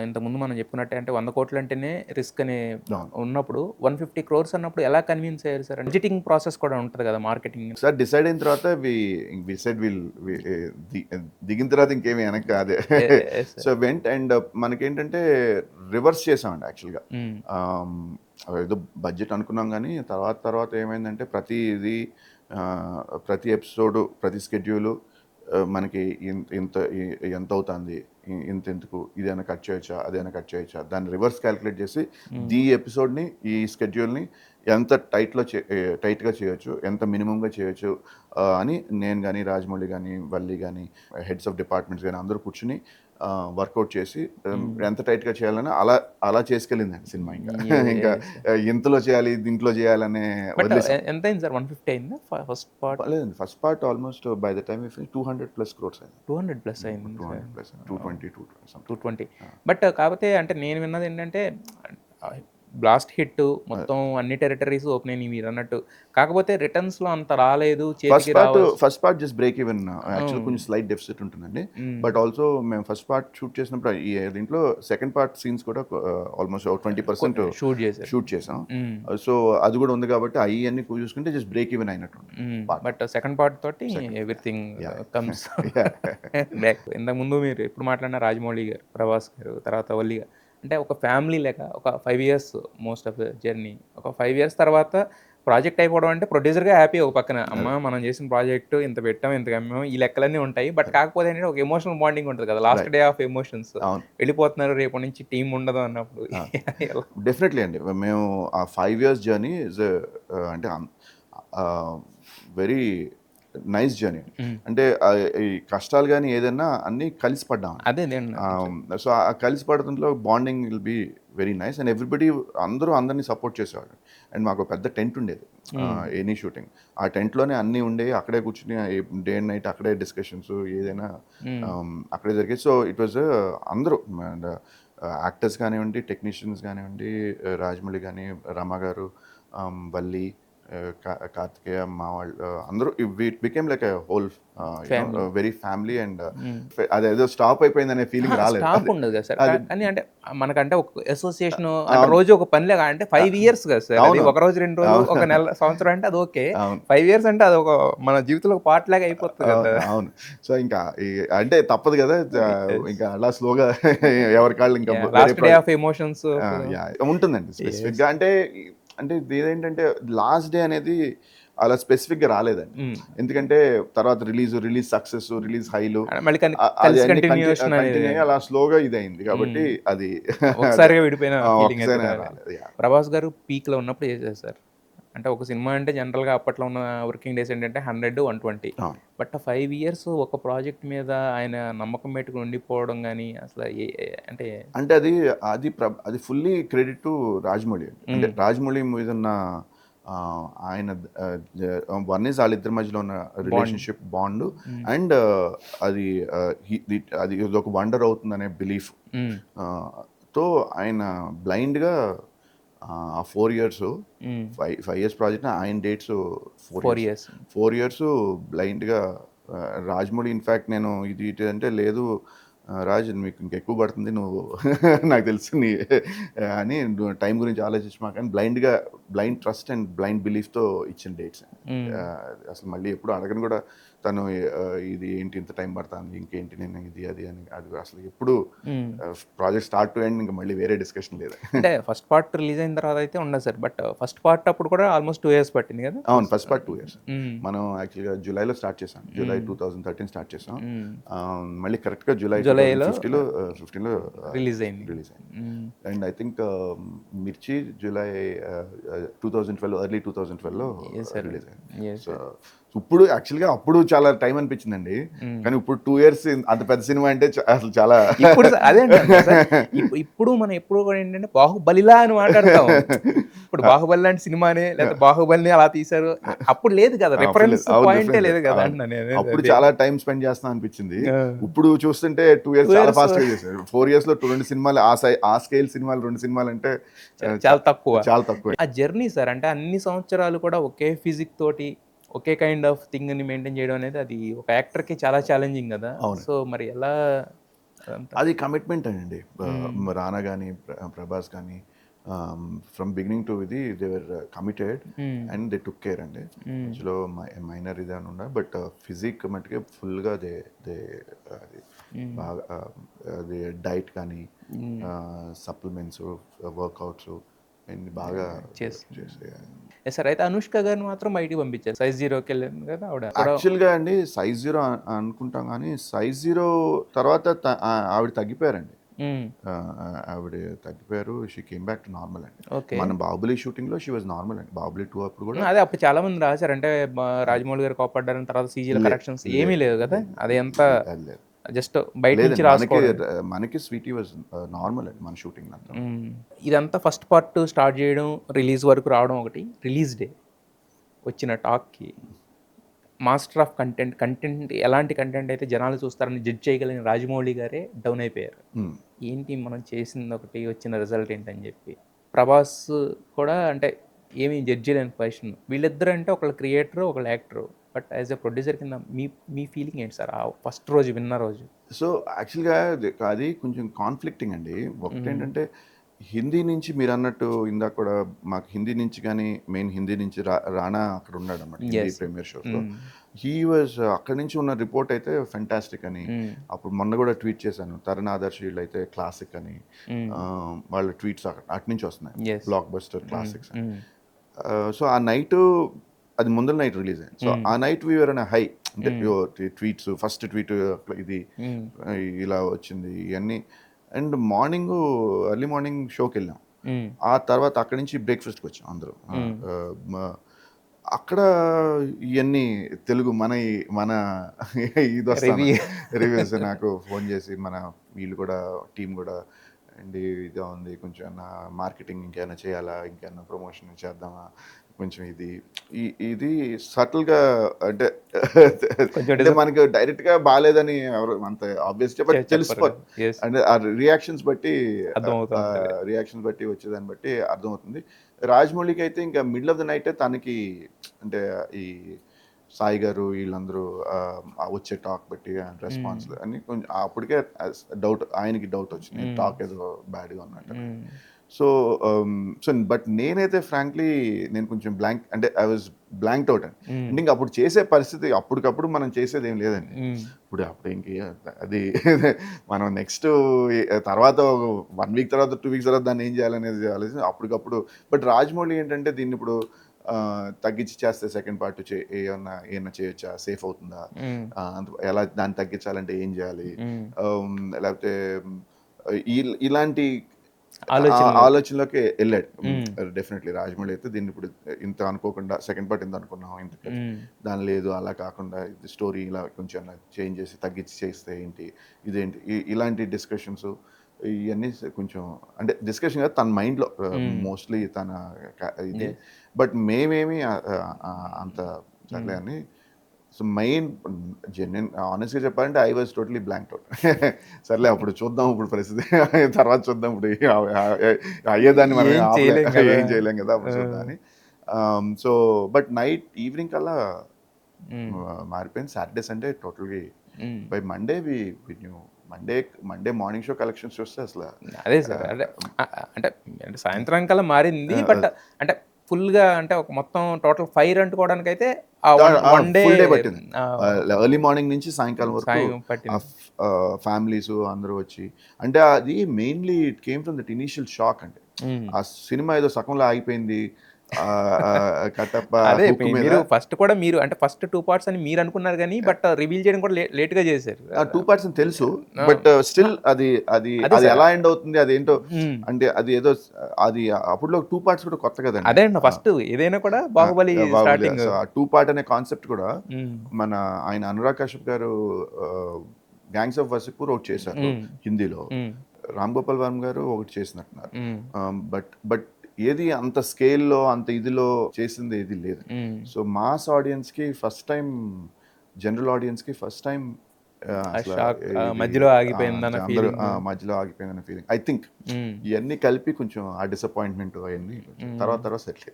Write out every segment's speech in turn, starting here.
ఇంతకుముందు మనం చెప్పుకున్నట్టే అంటే 100 కోట్లు అంటేనే రిస్క్ అనే అవును. ఉన్నప్పుడు 150 క్రోర్స్ అన్నప్పుడు ఎలా కన్విన్స్ అయ్యారు సార్? బడ్జెటింగ్ ప్రాసెస్ కూడా ఉంటది కదా మార్కెటింగ్. సార్ డిసైడ్ అయిన తర్వాత వి సెడ్ దిగిన తర్వాత ఇంకేమి వెనక్కి అదే సో వెంట్ అండ్ మనకేంటంటే రివర్స్ చేసామండి యాక్చువల్గా. ఏదో బడ్జెట్ అనుకున్నాం కానీ తర్వాత ఏమైందంటే ప్రతి ఎపిసోడు ప్రతి స్కెడ్యూలు మనకి ఎంత అవుతుంది, ఇంతెందుకు, ఇదైనా కట్ చేయొచ్చా, అదైనా కట్ చేయొచ్చా, దాన్ని రివర్స్ క్యాలిక్యులేట్ చేసి ఈ ఎపిసోడ్ని ఈ స్కెడ్యూల్ని ఎంత టైట్గా చేయొచ్చు, ఎంత మినిమంగా చేయొచ్చు అని నేను కానీ, రాజమౌళి కానీ, వల్లి కానీ, హెడ్స్ ఆఫ్ డిపార్ట్మెంట్స్ కానీ అందరూ కూర్చుని వర్కౌట్ చేసి ఎంత టైట్గా చేయాలని అలా చేసుకెళ్ళిందండి సినిమా. ఇంకా ఇంతలో చేయాలి, దీంట్లో చేయాలనే ఎంత అయింది సార్? 150 అయిందా ఫస్ట్ పార్ట్? లేదండి. First part almost by the time 200+ crores అయింది. 200+ అయింది. 200+, 220, 220. బట్ కాకపోతే అంటే నేను విన్నది ఏంటంటే బ్లాస్ట్ హిట్ మొత్తం అన్ని టెరిటరీస్ ఓపెన్ అయినాయి మీరు అన్నట్టు. కాకపోతే రిటర్న్స్ లో అంత రాలేదు, చేతికి first part just break even. Actual కొంచెం స్లైట్ డెఫిసిట్ ఉంటుందండి. బట్ ఆల్సో మేము ఫస్ట్ పార్ట్ షూట్ చేసినప్పుడు దీంట్లో సెకండ్ పార్ట్ సీన్స్ కూడా ఆల్మోస్ట్ 20% షూట్ చేసాం. సో అది కూడా ఉంది కాబట్టి అవన్నీ చూసుకుంటే జస్ట్ బ్రేక్ ఈవెన్ అయినట్టు. బట్ సెకండ్ పార్ట్ తోటి ఎవ్రీథింగ్ కమ్స్ బ్యాక్. ఇంతకు ముందు మీరు ఎప్పుడు మాట్లాడిన రాజమౌళి గారు, ప్రభాస్ గారు, తర్వాత వల్లి గారు అంటే ఒక ఫ్యామిలీ లెక్క ఒక 5 years మోస్ట్ ఆఫ్ జర్నీ. ఒక 5 years తర్వాత ప్రాజెక్ట్ అయిపోవడం అంటే ప్రొడ్యూసర్గా హ్యాపీ ఒక పక్కన, అమ్మ మనం చేసిన ప్రాజెక్టు ఇంత పెట్టాం, ఇంత కమ్మాం, ఈ లెక్కలన్నీ ఉంటాయి. బట్ కాకపోతే ఏంటంటే ఒక ఎమోషనల్ బాండింగ్ ఉంటుంది కదా, లాస్ట్ డే ఆఫ్ ఎమోషన్స్. వెళ్ళిపోతున్నారు, రేపటి నుంచి టీం ఉండదు అన్నప్పుడు. డెఫినెట్లీ అండి. మేము ఆ 5 years జర్నీ ఇస్ అంటే వెరీ నైస్ జర్నీ. అంటే ఈ కష్టాలు కానీ ఏదైనా అన్నీ కలిసి పడ్డాం. అదే సో ఆ కలిసి పడటంలో bonding will be very nice and everybody అందరినీ సపోర్ట్ చేసేవాడు. అండ్ మాకు పెద్ద టెంట్ ఉండేది ఎనీ షూటింగ్. ఆ టెంట్లోనే అన్నీ ఉండేవి. అక్కడే కూర్చుని డే అండ్ నైట్ అక్కడే డిస్కషన్స్ ఏదైనా అక్కడే జరిగేది. సో ఇట్ వాజ్ అందరూ యాక్టర్స్ కానివ్వండి, టెక్నీషియన్స్ కానివ్వండి, రాజమౌళి కానీ, రమ గారు, వల్లి, కార్తికేయ, మా వాళ్ళు అందరూ became like a whole very family. And అదేదో స్టాప్ అయిపోయిందనే ఫీలింగ్ రాలేదు. స్టాప్ ఉండదు కదా సార్. కానీ అంటే మనకంటే ఒక అసోసియేషన్ రోజు ఒక పనిలే అంటే 5 years కదా సార్. అది ఒక రోజు 2 రోజులు ఒక నెల సంవత్సరం అంటే అది ఓకే. 5 years అంటే అది ఒక మన జీవితంలో ఒక పార్ట్ లాగా అయిపోతుంది కదా. అవును. సో ఇంకా అంటే తప్పదు కదా, ఇంకా అలా స్లోగా ఎవరి కాళ్ళు ఇంకా లాస్ట్ డే ఆఫ్ ఎమోషన్స్ ఉంటుందండి స్పెసిఫిక్గా. అంటే ఇదేంటంటే లాస్ట్ డే అనేది అలా స్పెసిఫిక్గా రాలేదండి. ఎందుకంటే తర్వాత రిలీజ్ సక్సెస్, రిలీజ్ హైలు అలా స్లోగా ఇదైంది కాబట్టి అది ఒకసారిగా విడిపోయిన. ప్రభాస్ గారు పీక్ లో ఉన్నప్పుడు చేశారు సార్. అంటే ఒక సినిమా అంటే జనరల్గా అప్పట్లో ఉన్న వర్కింగ్ డేస్ ఏంటంటే 100, 120. బట్ 5 years ఒక ప్రాజెక్ట్ మీద ఆయన నమ్మకం పెట్టుకుని ఉండిపోవడం కానీ అసలు అంటే అది ఫుల్లీ క్రెడిట్ టు రాజమౌళి. అంటే రాజమౌళి మీద ఉన్న ఆయన వన్ ఈజ్ వాళ్ళిద్దరి మధ్యలో ఉన్న రిలేషన్షిప్ బాండ్ అండ్ అది ఒక వండర్ అవుతుందనే బిలీఫ్ తో ఆయన బ్లైండ్గా 4 years 5 years ప్రాజెక్ట్ ఆయన డేట్స్ 4 years బ్లైండ్గా రాజమౌళి. ఇన్ఫ్యాక్ట్ నేను ఇది అంటే లేదు రాజ్, మీకు ఇంకెక్కువ పడుతుంది, నువ్వు నాకు తెలుసు అని టైం గురించి ఆలోచించి మాకు అని బ్లైండ్ ట్రస్ట్ అండ్ బ్లైండ్ బిలీఫ్తో ఇచ్చిన డేట్స్. అసలు మళ్ళీ ఎప్పుడు అడగను కూడా తను ఇది ఏంటి ఇంత టైం పడుతుంది, ఇంకేంటి నేను ఇది అది అని. అది అసలు ఎప్పుడు ప్రాజెక్ట్ స్టార్ట్ టు ఎండ్ ఇంకా మళ్ళీ వేరే డిస్కషన్ లేదు. అంటే ఫస్ట్ పార్ట్ రిలీజ్ అయిన తర్వాత అయితే ఉండదు సార్. బట్ ఫస్ట్ పార్ట్ అప్పుడు కూడా ఆల్మోస్ట్ 2 years పట్టింది కదా. అవును, ఫస్ట్ పార్ట్ 2 years. మనం యాక్చువల్గా జూలైలో స్టార్ట్ చేసాం. జూలై 2013 స్టార్ట్ చేసాం. మళ్ళీ కరెక్ట్గా జూలై 15లో రిలీజ్ అయింది. అండ్ ఐ థింక్ మిర్చి జూలై 2012 ఎర్లీ 2012లో రిలీజ్ అయింది. సో ఇప్పుడు యాక్చువల్గా అప్పుడు చాలా టైం అనిపించిందండి. కానీ ఇప్పుడు 2 years అంత పెద్ద సినిమా అంటే అసలు చాలా అదే ఇప్పుడు మనం ఎప్పుడు కూడా ఏంటంటే బాహుబలిలా అని మాట్లాడతాం. ఇప్పుడు బాహుబలి లాంటి సినిమానే లేదా బాహుబలిని అలా తీశారు, అప్పుడు లేదు కదా, రిఫరెన్స్ పాయింటే లేదు కదా. అప్పుడు చాలా టైం స్పెండ్ చేస్తాం అనిపించింది. ఇప్పుడు చూస్తుంటే 2 years చాలా ఫాస్ట్ గా చేశారు. 4 years లో 2 సినిమాలు, ఆ స్కేల్ సినిమాలు 2 సినిమాలు అంటే చాలా తక్కువ. ఆ జర్నీ సార్ అంటే అన్ని సంవత్సరాలు కూడా ఒకే ఫిజిక్ తోటి ఒకే కైండ్ ఆఫ్ థింగ్ ని మెయింటైన్ చేయడం అనేది అది ఒక యాక్టర్ కి చాలా ఛాలెంజింగ్ కదా. సో మరి ఎలా అదంతా. అది కమిట్మెంట్ అండి. రానా కానీ ప్రభాస్ కానీ ఫ్రమ్ బిగినింగ్ టు ఇది they were committed and they took care అండి. మధ్యలో మైనర్ ఇది అని ఉండ, బట్ ఫిజిక్ మట్టుకే ఫుల్గా దే దే అది బాగా అది డైట్ కానీ సప్లిమెంట్స్ వర్కౌట్స్ అన్ని బాగా చేసి సార్. అయితే అనుష్క గారిని మాత్రం బయటికి పంపించారు. సైజ్ 0కి వెళ్ళింది కదా ఆవిడ. యాక్చువల్గా అండి సైజ్ 0 అనుకుంటాం, కానీ సైజ్ 0 తర్వాత ఆవిడ తగ్గిపోయారండి. ఆవిడ తగ్గిపోయారు. She came back to normal అండి. మన బాహుబలి షూటింగ్ లో షీ వాజ్ నార్మల్ అండి. బాహుబలి 2 అప్పుడు కూడా అదే అప్పుడు చాలా మంది రాశారు, అంటే రాజమౌళి గారు కోపడ్డారని, తర్వాత సీజీల కరెక్షన్స్ ఏమీ లేదు కదా, అది ఎంత జస్ట్ బయట నుంచి రాసుకోవడం. మనకి స్వీటీ వాజ్ నార్మల్ అండి మన షూటింగ్ అంతా. ఇదంతా ఫస్ట్ పార్ట్ స్టార్ట్ చేయడం, రిలీజ్ వరకు రావడం ఒకటి. రిలీజ్ డే వచ్చిన టాక్కి మాస్టర్ ఆఫ్ కంటెంట్ ఎలాంటి కంటెంట్ అయితే జనాలు చూస్తారని జడ్జ్ చేయగలిగిన రాజమౌళి గారే డౌన్ అయిపోయారు. ఏంటి మనం చేసింది ఒకటి, వచ్చిన రిజల్ట్ ఏంటని చెప్పి. ప్రభాస్ కూడా అంటే ఏమీ జడ్జ్ చేయలేని పొజిషన్. వీళ్ళిద్దరు అంటే ఒకళ్ళు క్రియేటర్, ఒకళ్ళు actor. But as a producer కింద మీ ఫీలింగ్ ఏంటి సార్ ఆ ఫస్ట్ రోజు, విన్న రోజు? సో యాక్చువల్గా అది కొంచెం కాన్ఫ్లిక్టింగ్ అండి. ఒకటి ఏంటంటే హిందీ నుంచి మీరు అన్నట్టు ఇందాక కూడా మాకు హిందీ నుంచి కానీ మెయిన్ హిందీ నుంచి రానా అక్కడ ఉన్నాడు అన్నమాట హిందీ ప్రీమియర్ షోస్లో. హీ వాజ్ అక్కడి నుంచి ఉన్న రిపోర్ట్ అయితే ఫెంటాస్టిక్ అని. అప్పుడు మొన్న కూడా ట్వీట్ చేశాను, తరుణ్ ఆదర్శ్ వీళ్ళు అయితే క్లాసిక్ అని. వాళ్ళ ట్వీట్స్ అటు నుంచి వస్తున్నాయి, బ్లాక్ బస్టర్ క్లాసిక్స్. సో ఆ నైట్ అది ముందర నైట్ రిలీజ్ అయింది. సో ఆ నైట్ వీఆర్ అన్ హై, అంటే ట్వీట్స్ ఫస్ట్ ట్వీట్ ఇది ఇలా వచ్చింది ఇవన్నీ. అండ్ మార్నింగ్ ఎర్లీ మార్నింగ్ షోకి వెళ్ళాం. ఆ తర్వాత అక్కడి నుంచి బ్రేక్ఫాస్ట్కి వచ్చాం అందరూ. అక్కడ ఇవన్నీ తెలుగు మన ఇది వస్తాను రివ్యూస్ నాకు ఫోన్ చేసి, మన వీళ్ళు కూడా టీం కూడా అండి ఇదే ఉంది, కొంచెం ఏమన్నా మార్కెటింగ్ ఇంకేమైనా చేయాలా, ఇంకేమైనా ప్రమోషన్ చేద్దామా, కొంచెం ఇది సటిల్గా అంటే మనకు డైరెక్ట్గా బాగాలేదని ఎవరు అంత ఆబ్వియస్ తెలిసిపోతుంది. అంటే ఆ రియాక్షన్స్ బట్టి వచ్చేదాన్ని బట్టి అర్థమవుతుంది. రాజమౌళికి అయితే ఇంకా మిడిల్ ఆఫ్ ద నైట్ తనకి అంటే ఈ సాయి గారు వీళ్ళందరూ వచ్చే టాక్ బట్టి రెస్పాన్స్ అని కొంచెం అప్పటికే డౌట్, ఆయనకి డౌట్ వచ్చింది టాక్ ఏదో బ్యాడ్గా ఉన్నట్టు. సో బట్ నేనైతే ఫ్రాంక్లీ నేను కొంచెం బ్లాంక్, అంటే ఐ వాజ్ బ్లాంక్డ్ అవుట్ అండి. అంటే ఇంకా అప్పుడు చేసే పరిస్థితి అప్పటికప్పుడు మనం చేసేది ఏం లేదండి. అప్పుడు ఇంక అది మనం నెక్స్ట్ తర్వాత 1 వీక్ తర్వాత 2 వీక్స్ తర్వాత దాన్ని ఏం చేయాలనేది ఆలోచించి అప్పటికప్పుడు. బట్ రాజమౌళి ఏంటంటే దీన్ని ఇప్పుడు తగ్గించి చేస్తే సెకండ్ పార్ట్ ఏమన్నా చేయొచ్చా, సేఫ్ అవుతుందా, ఎలా దాన్ని తగ్గించాలంటే ఏం చేయాలి, లేకపోతే ఇలాంటి ఆలోచనలోకి వెళ్ళాడు. డెఫినెట్లీ రాజమౌళి అయితే దీన్ని ఇప్పుడు ఇంత అనుకోకుండా సెకండ్ పార్ట్ ఇంత అనుకున్నాం, ఇంత దాని లేదు అలా కాకుండా స్టోరీ ఇలా కొంచెం చేంజ్ చేసి తగ్గించి చేస్తే ఏంటి, ఇదేంటి, ఇలాంటి డిస్కషన్స్ ఇవన్నీ కొంచెం అంటే డిస్కషన్ కదా తన మైండ్లో మోస్ట్లీ తన ఇది. బట్ మేమేమి అంత సర్లే అని. సో మెయిన్ జెన్యున్ ఆనెస్ట్గా చెప్పాలంటే I was totally blank out. సర్లే అప్పుడు చూద్దాం, ఇప్పుడు పరిస్థితి తర్వాత చూద్దాం, ఇప్పుడు అయ్యేదాన్ని మనం ఏం చేయలేం కదా, అప్పుడు చూద్దాం అని. సో బట్ నైట్ ఈవినింగ్ కల్లా మారిపోయింది. సాటర్డే సండే టోటల్గా by Monday Monday morning show collections చూస్తే అసలు అదే సార్, అంటే సాయంత్రం కల్లా మారింది. బట్ అంటే ఫుల్గా అంటే ఒక మొత్తం టోటల్ ఫైర్ అంటుకోవడానికి అయితే వన్ డే పట్టింది. ఎర్లీ మార్నింగ్ నుంచి సాయంకాలం వరకు ఫ్యామిలీస్ అందరూ వచ్చి, అంటే అది mainly it came from that initial shock అండి. ఆ సినిమా ఏదో సగంలో ఆగిపోయింది, కట్టప్ప మీరు ఫస్ట్ కూడా మీరు అంటే ఫస్ట్ 2 parts అని మీరు అనుకున్నారు కానీ బట్ రివీల్ చేయడం కూడా లేట్ గా చేశారు. 2 parts అని తెలుసు, బట్ స్టిల్ అది ఎలా ఎండ్ అవుతుంది అదేంటో, అంటే అది ఏదో అది అప్పుడు 2 parts కూడా కొత్త కదండి. అదే ఫస్ట్ ఏదైనా కూడా బాహుబలి స్టార్టింగ్ 2 part అనే కాన్సెప్ట్ కూడా మన ఆయన అనురాగ్ కశ్యప్ గారు గ్యాంగ్స్ ఆఫ్ వసిపూర్ ఒకటి చేశారు హిందీలో, రామ్ గోపాల్ వర్మ గారు ఒకటి చేసినట్టున్నారు. బట్ ఏది అంత స్కేల్లో అంత ఇదిలో చేసింది ఏది లేదు. సో మాస్ ఆడియన్స్కి ఫస్ట్ టైం, జనరల్ ఆడియన్స్కి ఫస్ట్ టైం మధ్యలో ఆగిపోయిందన్న ఫీలింగ్. ఐ థింక్ ఇవన్నీ కలిపి కొంచెం ఆ డిసప్పాయింట్మెంట్ అవన్నీ తర్వాత సెటిల్.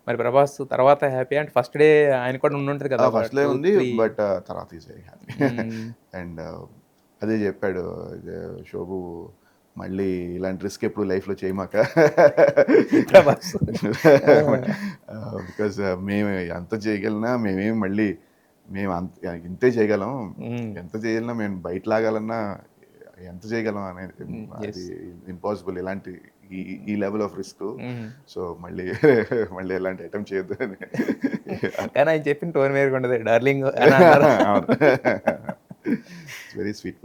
మరి ప్రభాస్ తర్వాత హ్యాపీ అంటే ఫస్ట్ డే ఆయన కూడా ఉండుంటది కదా. ఫస్ట్ డే ఉంది, బట్ తర్వాత ఈజ్ వెరీ హ్యాపీ. అండ్ అదే చెప్పాడు శోభు, మళ్ళీ ఇలాంటి రిస్క్ ఎప్పుడు లైఫ్లో చేయమాక, ప్రభాస్. బికాజ్ మేము ఎంత చేయగలనా మేమేం మళ్ళీ మేము అంత ఇంతే చేయగలం, ఎంత చేయగలనా మేము బయట లాగాలన్నా ఎంత చేయగలం అనేది అది ఇంపాసిబుల్ ఇలాంటి ఈ లెవెల్ ఆఫ్ రిస్క్. సో మళ్ళీ మళ్ళీ ఎలాంటి అటెంప్ట్ చేయొద్దు అని. కానీ ఆయన చెప్పిన టోన్ వేరుగా ఉండదు, డార్లింగ్ అని అన్నారు. Very sweet.